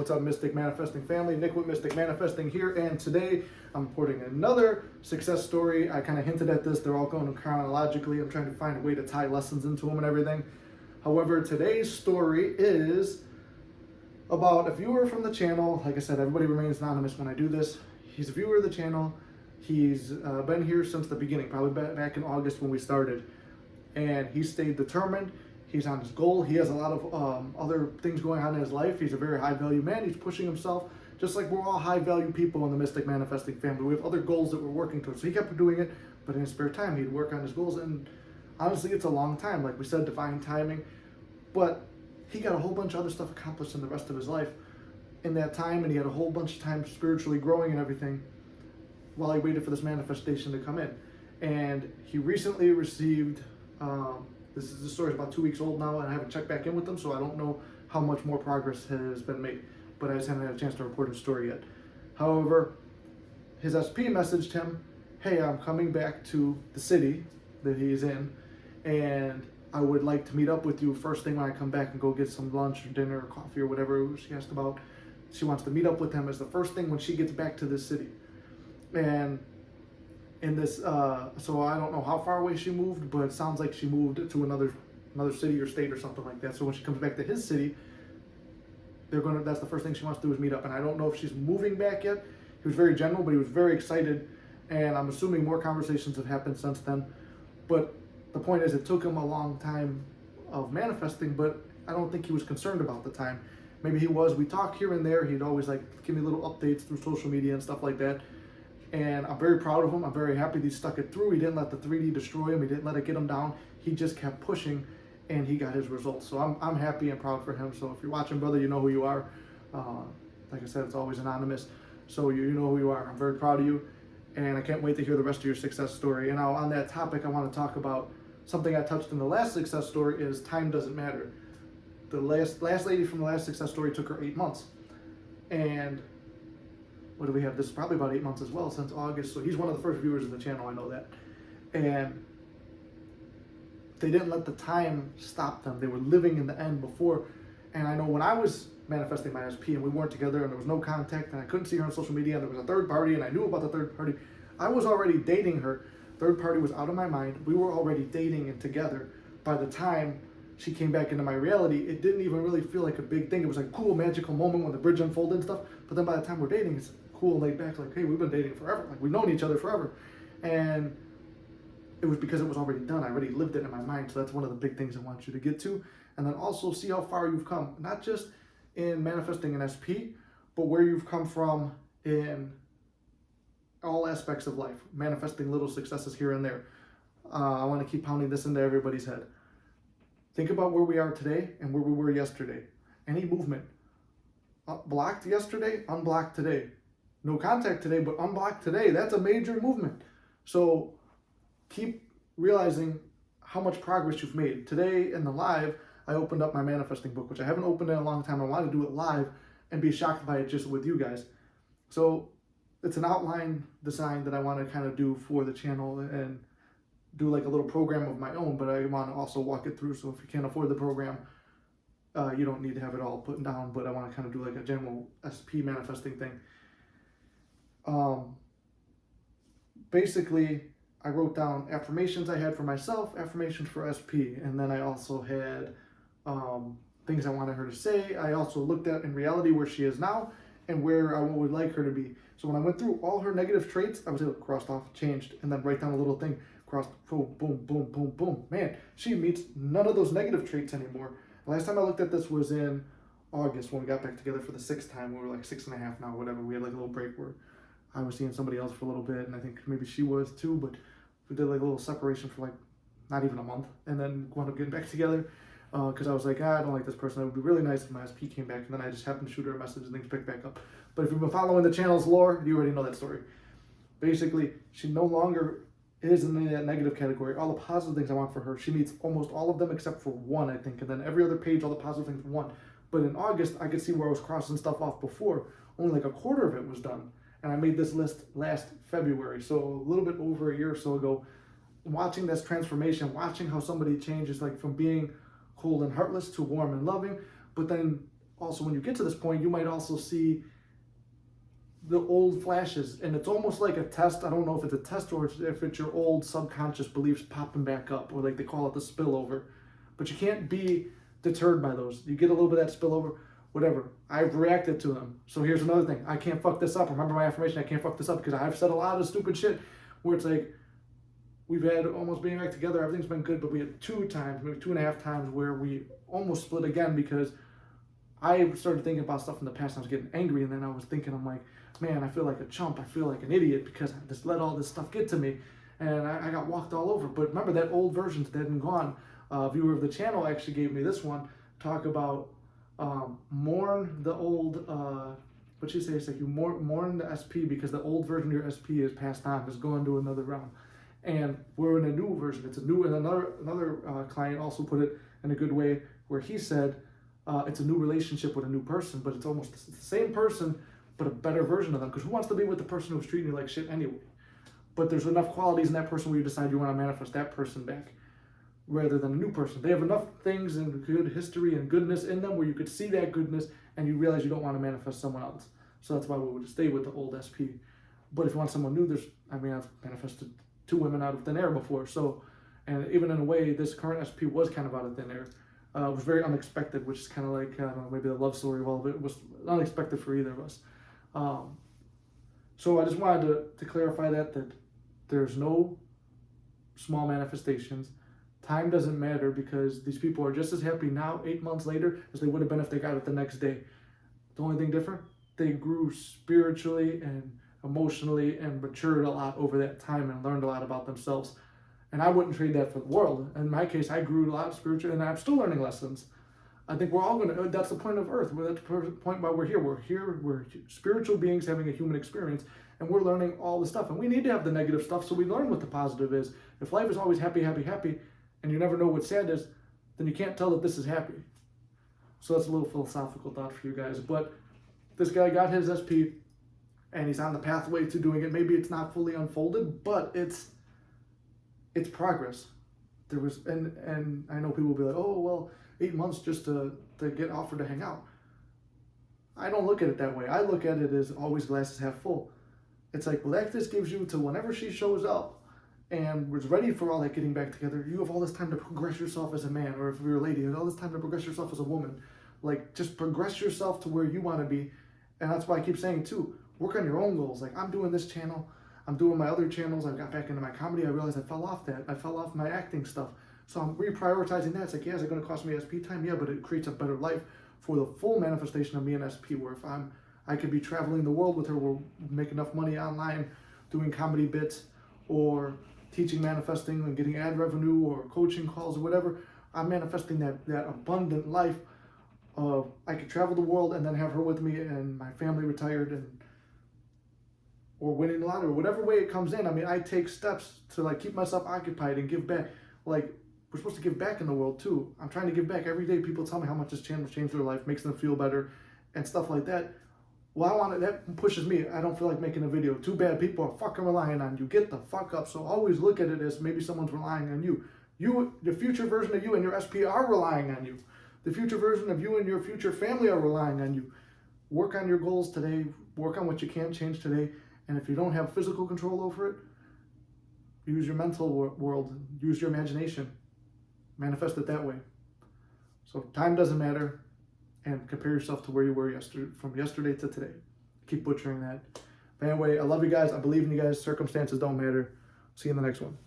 What's up, Mystic Manifesting family? Nick with Mystic Manifesting here, and today I'm reporting another success story. I kind of hinted at this, they're all going chronologically. I'm trying to find a way to tie lessons into them and everything. However, today's story is about a viewer from the channel. Like I said, everybody remains anonymous when I do this. He's a viewer of the channel. He's been here since the beginning, probably back in August when we started. And he stayed determined. He's on his goal. He has a lot of other things going on in his life. He's a very high value man. He's pushing himself, just like we're all high value people in the Mystic Manifesting family. We have other goals that we're working towards. So he kept doing it, but in his spare time, he'd work on his goals. And honestly, it's a long time. Like we said, divine timing. But he got a whole bunch of other stuff accomplished in the rest of his life in that time. And he had a whole bunch of time spiritually growing and everything while he waited for this manifestation to come in. And he recently received... This story is about 2 weeks old now, and I haven't checked back in with them, so I don't know how much more progress has been made. But I just haven't had a chance to report his story yet. However, his SP messaged him, "Hey, I'm coming back to the city that he's in, and I would like to meet up with you first thing when I come back and go get some lunch or dinner or coffee or whatever she asked about." She wants to meet up with him as the first thing when she gets back to this city. And in this, so I don't know how far away she moved, but it sounds like she moved to another city or state or something like that. So when she comes back to his city, that's the first thing she wants to do is meet up. And I don't know if she's moving back yet. He was very general, but he was very excited. And I'm assuming more conversations have happened since then. But the point is, it took him a long time of manifesting, but I don't think he was concerned about the time. Maybe he was. We talk here and there. He'd always like give me little updates through social media and stuff like that. And I'm very proud of him. I'm very happy that he stuck it through. He didn't let the 3D destroy him. He didn't let it get him down. He just kept pushing, and he got his results. So I'm happy and proud for him. So if you're watching, brother, you know who you are. Like I said, it's always anonymous. So you know who you are. I'm very proud of you, and I can't wait to hear the rest of your success story. And now on that topic, I want to talk about something I touched in the last success story is time doesn't matter. The last lady from the last success story took her 8 months. And what do we have? This is probably about 8 months as well, since August. So he's one of the first viewers of the channel, I know that. And they didn't let the time stop them. They were living in the end before. And I know when I was manifesting my SP and we weren't together and there was no contact and I couldn't see her on social media and there was a third party and I knew about the third party, I was already dating her. Third party was out of my mind. We were already dating and together. By the time she came back into my reality, it didn't even really feel like a big thing. It was like a cool, magical moment when the bridge unfolded and stuff. But then by the time we're dating, it's cool and laid back, like, hey, we've been dating forever. Like, we've known each other forever. And it was because it was already done. I already lived it in my mind. So that's one of the big things I want you to get to. And then also see how far you've come, not just in manifesting an SP, but where you've come from in all aspects of life, manifesting little successes here and there. I want to keep pounding this into everybody's head. Think about where we are today and where we were yesterday. Any movement. Blocked yesterday, unblocked today. No contact today, but unblocked today. That's a major movement. So keep realizing how much progress you've made. Today in the live, I opened up my manifesting book, which I haven't opened in a long time. I wanted to do it live and be shocked by it just with you guys. So it's an outline design that I want to kind of do for the channel and do like a little program of my own, but I want to also walk it through. So if you can't afford the program, you don't need to have it all put down, but I want to kind of do like a general SP manifesting thing. Basically, I wrote down affirmations I had for myself, affirmations for SP, and then I also had things I wanted her to say. I also looked at in reality where she is now and where I would like her to be. So when I went through all her negative traits, I was able to cross off, changed, and then write down a little thing, crossed, boom, boom, boom, boom, boom. Man, she meets none of those negative traits anymore. The last time I looked at this was in August when we got back together for the 6th time. We were like 6.5 now, whatever. We had like a little break where I was seeing somebody else for a little bit, and I think maybe she was too, but we did like a little separation for like not even a month, and then wound up getting back together because I was like, I don't like this person. It would be really nice if my SP came back, and then I just happened to shoot her a message and things picked back up. But if you've been following the channel's lore, you already know that story. Basically, she no longer is in that negative category. All the positive things I want for her, she meets almost all of them except for one, I think, and then every other page, all the positive things, one. But in August, I could see where I was crossing stuff off before. Only like a quarter of it was done. And I made this list last February, so a little bit over a year or so ago. Watching this transformation, watching how somebody changes like from being cold and heartless to warm and loving, but then also, when you get to this point, you might also see the old flashes, and it's almost like a test. I don't know if it's a test or if it's your old subconscious beliefs popping back up, or like they call it the spillover. But you can't be deterred by those. You get a little bit of that spillover, whatever. I've reacted to them. So here's another thing. I can't fuck this up. Remember my affirmation, I can't fuck this up, because I've said a lot of stupid shit where it's like, we've had almost being back together, everything's been good, but we had 2 times, maybe 2.5 times where we almost split again because I started thinking about stuff in the past and I was getting angry, and then I was thinking, I'm like, man, I feel like a chump. I feel like an idiot because I just let all this stuff get to me, and I got walked all over. But remember, that old version's dead and gone. A viewer of the channel actually gave me this one, talk about mourn the old, what you say, it's like you mourn the SP because the old version of your SP is passed on, is going to another realm. And we're in a new version. It's a new, and another client also put it in a good way where he said, it's a new relationship with a new person, but it's almost the same person, but a better version of them. Because who wants to be with the person who's treating you like shit anyway? But there's enough qualities in that person where you decide you want to manifest that person back rather than a new person. They have enough things and good history and goodness in them where you could see that goodness and you realize you don't want to manifest someone else. So that's why we would stay with the old SP. But if you want someone new, I've manifested 2 women out of thin air before. So, and even in a way, this current SP was kind of out of thin air. It was very unexpected, which is kind of like, I don't know, maybe the love story of all of it. It was unexpected for either of us. So I just wanted to clarify that there's no small manifestations. Time doesn't matter because these people are just as happy now, 8 months later, as they would have been if they got it the next day. The only thing different, they grew spiritually and emotionally and matured a lot over that time and learned a lot about themselves. And I wouldn't trade that for the world. In my case, I grew a lot spiritually, and I'm still learning lessons. I think we're all going to, that's the point of Earth. That's the point why we're here. We're spiritual beings having a human experience, and we're learning all the stuff. And we need to have the negative stuff so we learn what the positive is. If life is always happy, happy, happy, and you never know what sad is, then you can't tell that this is happy. So that's a little philosophical thought for you guys. But this guy got his SP, and he's on the pathway to doing it. Maybe it's not fully unfolded, but it's progress. There was, and I know people will be like, oh, well, 8 months just to get offered to hang out. I don't look at it that way. I look at it as always glasses half full. It's like, well, that just gives you to whenever she shows up and was ready for all that getting back together, you have all this time to progress yourself as a man, or if you're a lady, you have all this time to progress yourself as a woman. Like, just progress yourself to where you want to be. And that's why I keep saying too, work on your own goals. Like, I'm doing this channel, I'm doing my other channels, I got back into my comedy, I realized I fell off that. I fell off my acting stuff. So I'm reprioritizing that. It's like, yeah, is it going to cost me SP time? Yeah, but it creates a better life for the full manifestation of me and SP, where if I could be traveling the world with her, we'll make enough money online doing comedy bits or teaching manifesting and getting ad revenue or coaching calls or whatever. I'm manifesting that abundant life of I could travel the world and then have her with me and my family retired or winning the lottery, whatever way it comes in. I mean, I take steps to like keep myself occupied and give back. Like, we're supposed to give back in the world too. I'm trying to give back every day. People tell me how much this channel changed their life, makes them feel better and stuff like that. Well, I want it, that pushes me. I don't feel like making a video. Too bad, people are fucking relying on you. Get the fuck up. So always look at it as maybe someone's relying on you. You, the future version of you and your SP are relying on you. The future version of you and your future family are relying on you. Work on your goals today. Work on what you can change today. And if you don't have physical control over it, use your mental world. Use your imagination. Manifest it that way. So time doesn't matter. And compare yourself to where you were from yesterday to today. Keep butchering that. But anyway, I love you guys. I believe in you guys. Circumstances don't matter. See you in the next one.